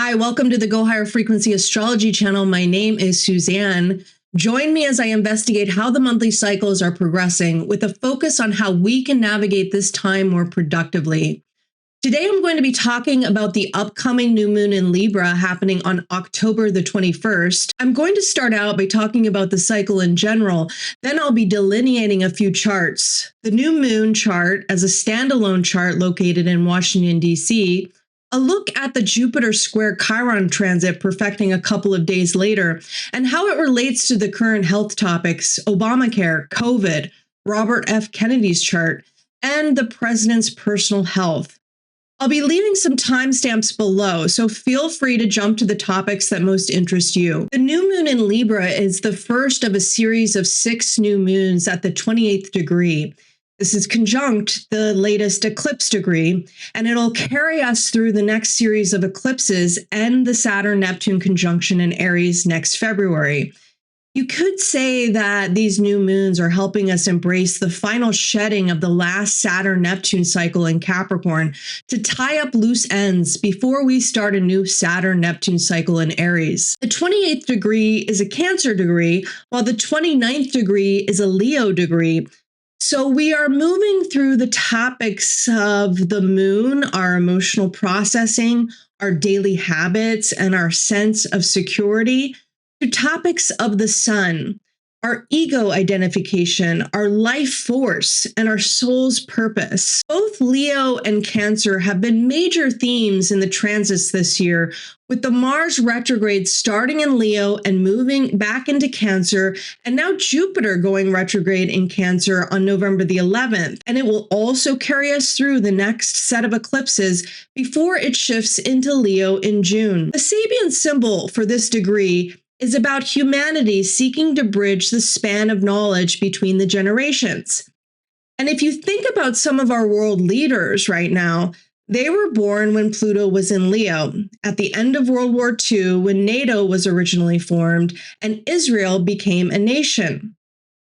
Hi, welcome to the Go Higher Frequency Astrology channel. My name is Suzanne. Join me as I investigate how the monthly cycles are progressing with a focus on how we can navigate this time more productively. Today, I'm going to be talking about the upcoming new moon in Libra happening on October the 21st. I'm going to start out by talking about the cycle in general. Then I'll be delineating a few charts. The new moon chart as a standalone chart located in Washington, D.C., a look at the Jupiter square Chiron transit perfecting a couple of days later, and how it relates to the current health topics, Obamacare, COVID, Robert F. Kennedy's chart, and the president's personal health. I'll be leaving some timestamps below, so feel free to jump to the topics that most interest you. The new moon in Libra is the first of a series of 6 new moons at the 28th degree. This is conjunct the latest eclipse degree, and it'll carry us through the next series of eclipses and the Saturn-Neptune conjunction in Aries next February. You could say that these new moons are helping us embrace the final shedding of the last Saturn-Neptune cycle in Capricorn to tie up loose ends before we start a new Saturn-Neptune cycle in Aries. The 28th degree is a Cancer degree, while the 29th degree is a Leo degree. So we are moving through the topics of the moon, our emotional processing, our daily habits, and our sense of security, to topics of the sun, our ego identification, our life force, and our soul's purpose. Both Leo and Cancer have been major themes in the transits this year, with the Mars retrograde starting in Leo and moving back into Cancer, and now Jupiter going retrograde in Cancer on November the 11th. And it will also carry us through the next set of eclipses before it shifts into Leo in June. The Sabian symbol for this degree is about humanity seeking to bridge the span of knowledge between the generations. And if you think about some of our world leaders right now, they were born when Pluto was in Leo, at the end of World War II, when NATO was originally formed and Israel became a nation.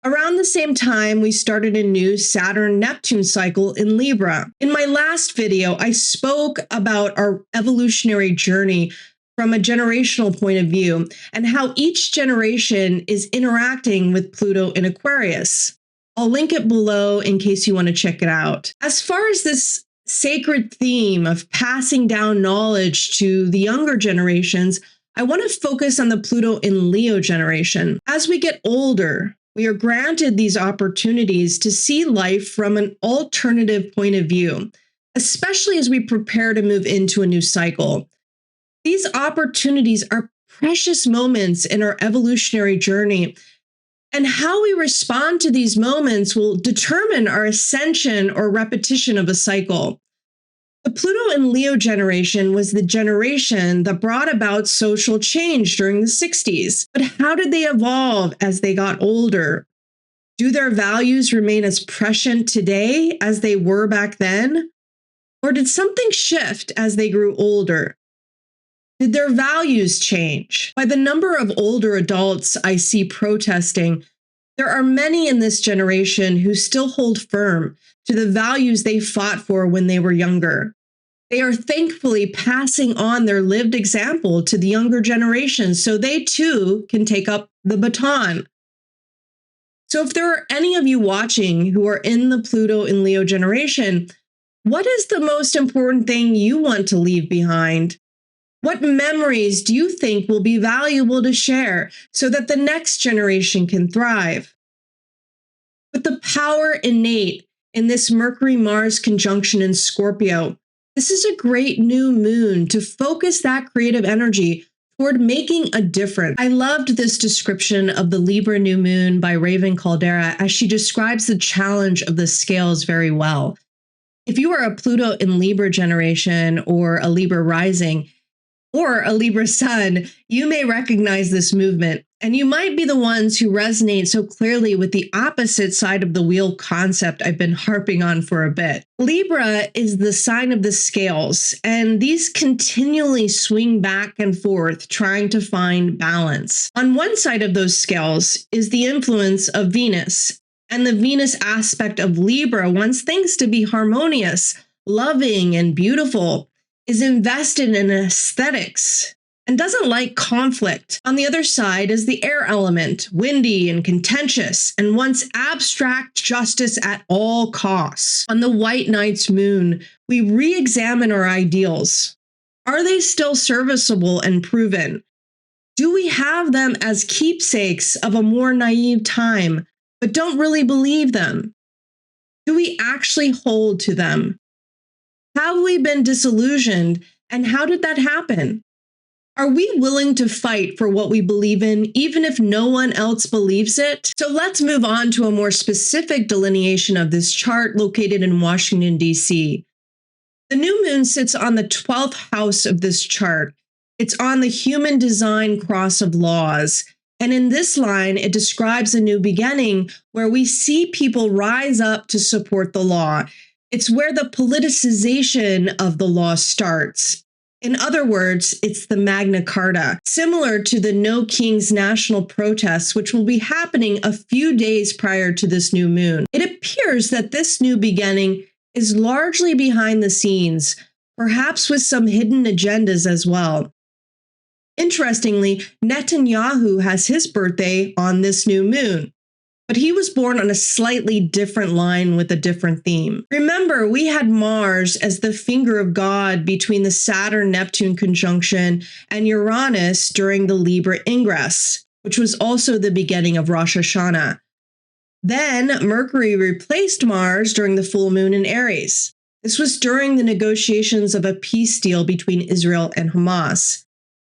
Around the same time, we started a new Saturn-Neptune cycle in Libra. In my last video, I spoke about our evolutionary journey from a generational point of view, and how each generation is interacting with Pluto in Aquarius. I'll link it below in case you want to check it out. As far as this sacred theme of passing down knowledge to the younger generations, I want to focus on the Pluto in Leo generation. As we get older, we are granted these opportunities to see life from an alternative point of view, especially as we prepare to move into a new cycle. These opportunities are precious moments in our evolutionary journey, and how we respond to these moments will determine our ascension or repetition of a cycle. The Pluto and Leo generation was the generation that brought about social change during the 60s. But how did they evolve as they got older? Do their values remain as prescient today as they were back then? Or did something shift as they grew older? Did their values change? By the number of older adults I see protesting, there are many in this generation who still hold firm to the values they fought for when they were younger. They are thankfully passing on their lived example to the younger generation so they too can take up the baton. So if there are any of you watching who are in the Pluto and Leo generation, what is the most important thing you want to leave behind? What memories do you think will be valuable to share so that the next generation can thrive? With the power innate in this Mercury-Mars conjunction in Scorpio, this is a great new moon to focus that creative energy toward making a difference. I loved this description of the Libra new moon by Raven Caldera, as she describes the challenge of the scales very well. If you are a Pluto in Libra generation or a Libra rising, or a Libra sun, you may recognize this movement, and you might be the ones who resonate so clearly with the opposite side of the wheel concept I've been harping on for a bit. Libra is the sign of the scales, and these continually swing back and forth trying to find balance. On one side of those scales is the influence of Venus, and the Venus aspect of Libra wants things to be harmonious, loving, and beautiful. is invested in aesthetics and doesn't like conflict. On the other side is the air element, windy and contentious, and wants abstract justice at all costs. On the White Knight's moon, we re-examine our ideals. Are they still serviceable and proven? Do we have them as keepsakes of a more naive time, but don't really believe them? Do we actually hold to them? Have we been disillusioned, and how did that happen? Are we willing to fight for what we believe in, even if no one else believes it? So let's move on to a more specific delineation of this chart located in Washington, D.C. The new moon sits on the 12th house of this chart. It's on the human design cross of laws. And in this line, it describes a new beginning where we see people rise up to support the law. It's where the politicization of the law starts. In other words, it's the Magna Carta, similar to the No Kings national protests, which will be happening a few days prior to this new moon. It appears that this new beginning is largely behind the scenes, perhaps with some hidden agendas as well. Interestingly, Netanyahu has his birthday on this new moon, but he was born on a slightly different line with a different theme. Remember, we had Mars as the finger of God between the Saturn-Neptune conjunction and Uranus during the Libra ingress, which was also the beginning of Rosh Hashanah. Then Mercury replaced Mars during the full moon in Aries. This was during the negotiations of a peace deal between Israel and Hamas.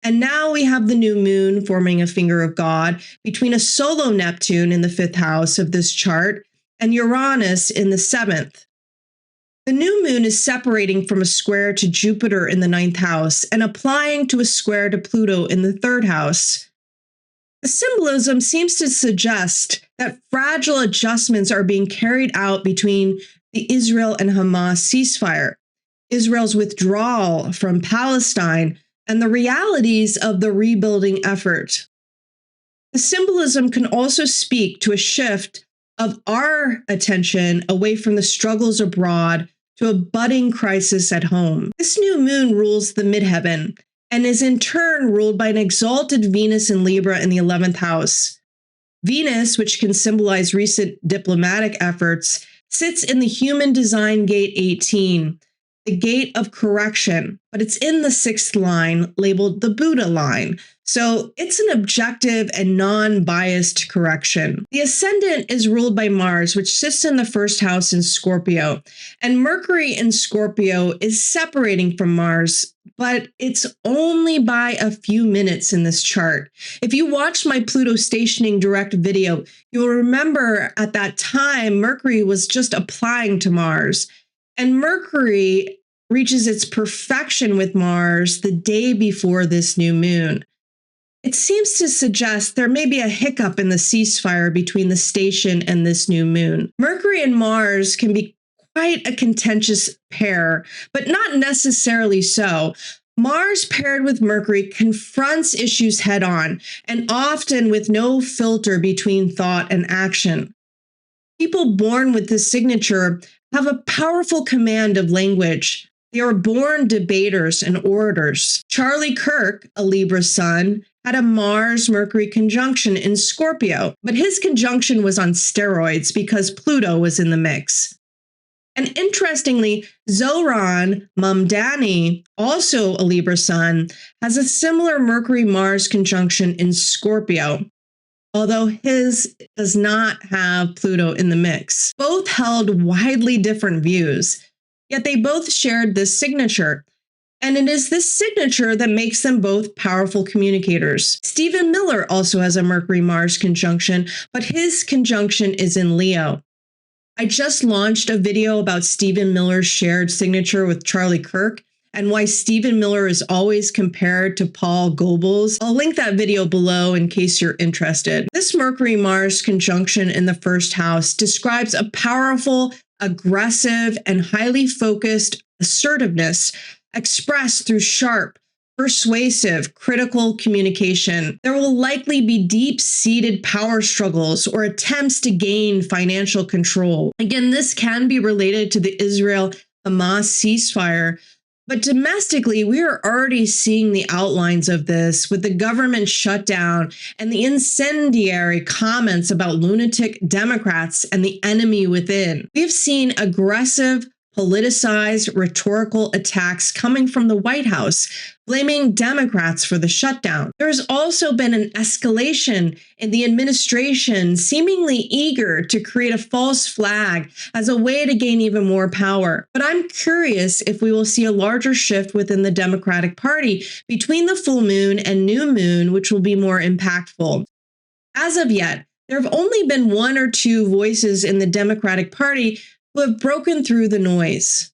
And now we have the new moon forming a finger of God between a solo Neptune in the 5th house of this chart and Uranus in the 7th. The new moon is separating from a square to Jupiter in the 9th house and applying to a square to Pluto in the 3rd house. The symbolism seems to suggest that fragile adjustments are being carried out between the Israel and Hamas ceasefire, Israel's withdrawal from Palestine, and the realities of the rebuilding effort. The symbolism can also speak to a shift of our attention away from the struggles abroad to a budding crisis at home. This new moon rules the midheaven and is in turn ruled by an exalted Venus in Libra in the 11th house. Venus, which can symbolize recent diplomatic efforts, sits in the human design gate 18, the gate of correction, but it's in the 6th line labeled the Buddha line. So it's an objective and non-biased correction. The ascendant is ruled by Mars, which sits in the 1st house in Scorpio. And Mercury in Scorpio is separating from Mars, but it's only by a few minutes in this chart. If you watched my Pluto stationing direct video, you'll remember at that time, Mercury was just applying to Mars. And Mercury reaches its perfection with Mars the day before this new moon. It seems to suggest there may be a hiccup in the ceasefire between the station and this new moon. Mercury and Mars can be quite a contentious pair, but not necessarily so. Mars paired with Mercury confronts issues head on, and often with no filter between thought and action. People born with this signature have a powerful command of language. They are born debaters and orators. Charlie Kirk, a Libra sun, had a Mars-Mercury conjunction in Scorpio, but his conjunction was on steroids because Pluto was in the mix. And interestingly, Zohran Mamdani, also a Libra sun, has a similar Mercury-Mars conjunction in Scorpio, although his does not have Pluto in the mix. Both held widely different views, yet they both shared this signature. And it is this signature that makes them both powerful communicators. Stephen Miller also has a Mercury-Mars conjunction, but his conjunction is in Leo. I just launched a video about Stephen Miller's shared signature with Charlie Kirk and why Stephen Miller is always compared to Paul Goebbels. I'll link that video below in case you're interested. This Mercury-Mars conjunction in the 1st house describes a powerful, aggressive, and highly focused assertiveness expressed through sharp, persuasive, critical communication. There will likely be deep-seated power struggles or attempts to gain financial control. Again, this can be related to the Israel-Hamas ceasefire, But domestically, we are already seeing the outlines of this with the government shutdown and the incendiary comments about lunatic Democrats and the enemy within. We have seen aggressive, politicized, rhetorical attacks coming from the White House, blaming Democrats for the shutdown. There has also been an escalation in the administration, seemingly eager to create a false flag as a way to gain even more power. But I'm curious if we will see a larger shift within the Democratic Party between the full moon and new moon, which will be more impactful. As of yet, there have only been one or two voices in the Democratic Party who have broken through the noise.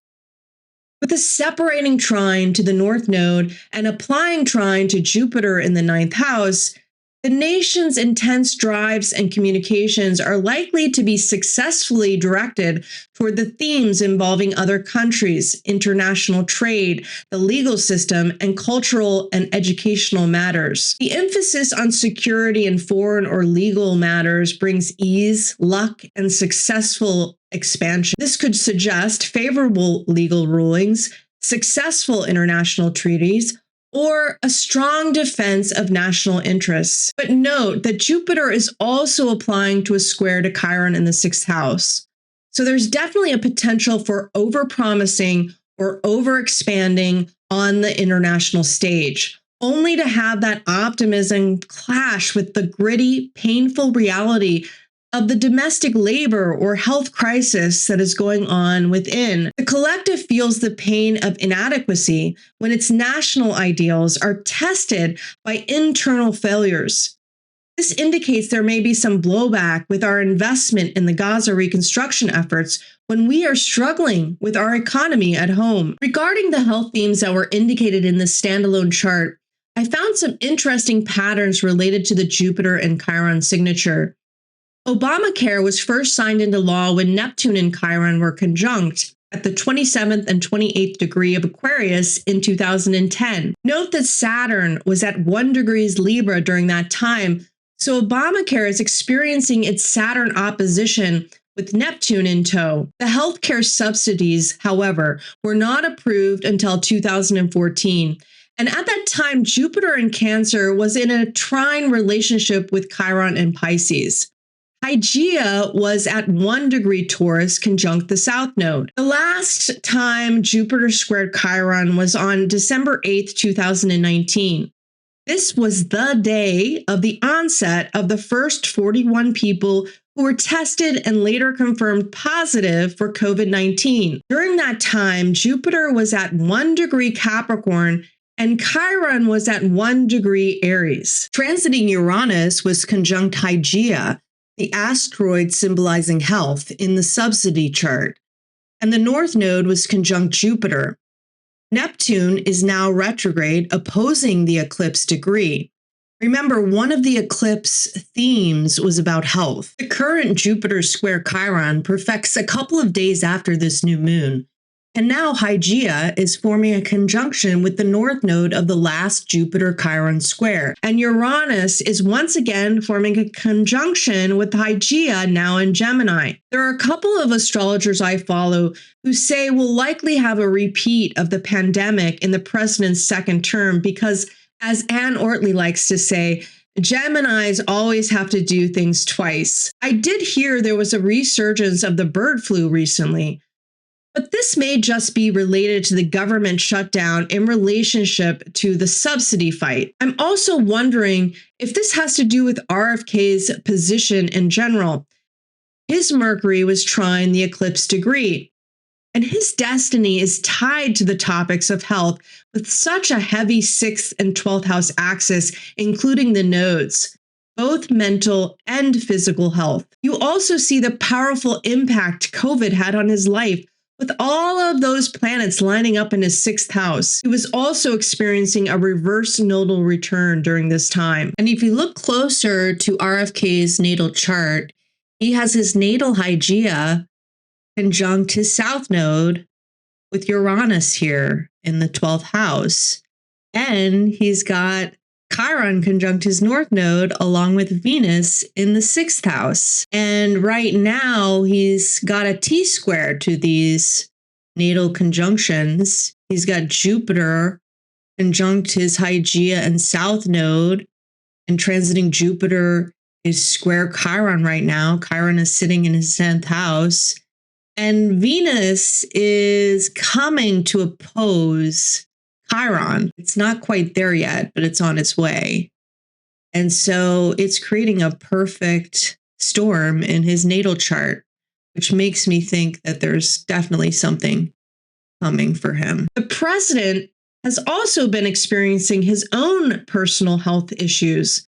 With a separating trine to the North Node and applying trine to Jupiter in the 9th house, the nation's intense drives and communications are likely to be successfully directed toward the themes involving other countries, international trade, the legal system, and cultural and educational matters. The emphasis on security in foreign or legal matters brings ease, luck, and successful expansion. This could suggest favorable legal rulings, successful international treaties, or a strong defense of national interests. But note that Jupiter is also applying to a square to Chiron in the 6th house. So there's definitely a potential for overpromising or overexpanding on the international stage, only to have that optimism clash with the gritty, painful reality of the domestic labor or health crisis that is going on within. The collective feels the pain of inadequacy when its national ideals are tested by internal failures. This indicates there may be some blowback with our investment in the Gaza reconstruction efforts when we are struggling with our economy at home. Regarding the health themes that were indicated in this standalone chart, I found some interesting patterns related to the Jupiter and Chiron signature. Obamacare was first signed into law when Neptune and Chiron were conjunct at the 27th and 28th degree of Aquarius in 2010. Note that Saturn was at 1 degrees Libra during that time, so Obamacare is experiencing its Saturn opposition with Neptune in tow. The healthcare subsidies, however, were not approved until 2014. And at that time, Jupiter in Cancer was in a trine relationship with Chiron in Pisces. Hygieia was at 1 degree Taurus conjunct the South Node. The last time Jupiter squared Chiron was on December 8th, 2019. This was the day of the onset of the first 41 people who were tested and later confirmed positive for COVID-19. During that time, Jupiter was at 1 degree Capricorn and Chiron was at 1 degree Aries. Transiting Uranus was conjunct Hygieia, the asteroid symbolizing health in the subsidy chart, and the North Node was conjunct Jupiter. Neptune is now retrograde, opposing the eclipse degree. Remember, one of the eclipse themes was about health. The current Jupiter square Chiron perfects a couple of days after this new moon. And now Hygieia is forming a conjunction with the North Node of the last Jupiter-Chiron square. And Uranus is once again forming a conjunction with Hygieia now in Gemini. There are a couple of astrologers I follow who say we'll likely have a repeat of the pandemic in the president's second term because, as Ann Ortley likes to say, Geminis always have to do things twice. I did hear there was a resurgence of the bird flu recently. But this may just be related to the government shutdown in relationship to the subsidy fight. I'm also wondering if this has to do with RFK's position in general. His Mercury was trine the eclipse degree, and his destiny is tied to the topics of health with such a heavy 6th and 12th house axis, including the nodes, both mental and physical health. You also see the powerful impact COVID had on his life, with all of those planets lining up in his 6th house. He was also experiencing a reverse nodal return during this time. And if you look closer to RFK's natal chart, he has his natal Hygieia conjunct his South Node with Uranus here in the 12th house. And he's got Chiron conjunct his North Node along with Venus in the 6th house. And right now he's got a T-square to these natal conjunctions. He's got Jupiter conjunct his Hygieia and South Node, and transiting Jupiter is square Chiron right now. Chiron is sitting in his 10th house. And Venus is coming to oppose Chiron. It's not quite there yet, but it's on its way. And so it's creating a perfect storm in his natal chart, which makes me think that there's definitely something coming for him. The president has also been experiencing his own personal health issues.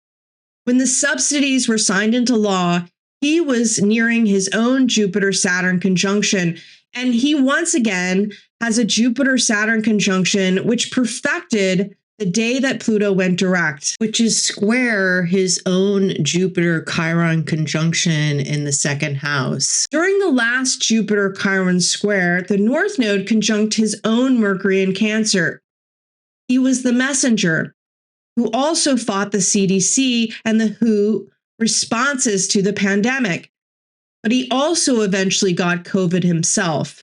When the subsidies were signed into law, he was nearing his own Jupiter-Saturn conjunction, and he once again has a Jupiter-Saturn conjunction, which perfected the day that Pluto went direct, which is square his own Jupiter-Chiron conjunction in the 2nd house. During the last Jupiter-Chiron square, the North Node conjunct his own Mercury in Cancer. He was the messenger who also fought the CDC and the WHO responses to the pandemic, but he also eventually got COVID himself.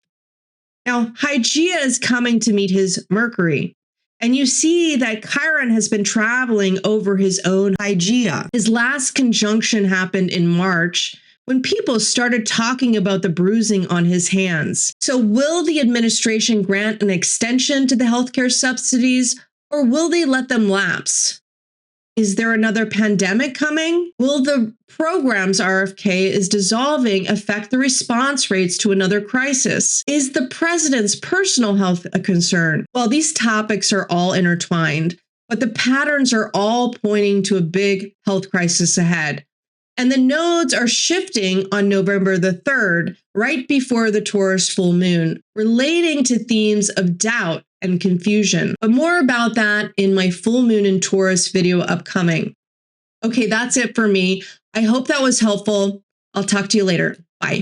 Now, Hygieia is coming to meet his Mercury, and you see that Chiron has been traveling over his own Hygieia. His last conjunction happened in March, when people started talking about the bruising on his hands. So will the administration grant an extension to the healthcare subsidies, or will they let them lapse? Is there another pandemic coming? Will the programs RFK is dissolving affect the response rates to another crisis? Is the president's personal health a concern? Well, these topics are all intertwined, but the patterns are all pointing to a big health crisis ahead. And the nodes are shifting on November the 3rd, right before the Taurus full moon, relating to themes of doubt and confusion. But more about that in my full moon in Taurus video upcoming. Okay, that's it for me. I hope that was helpful. I'll talk to you later.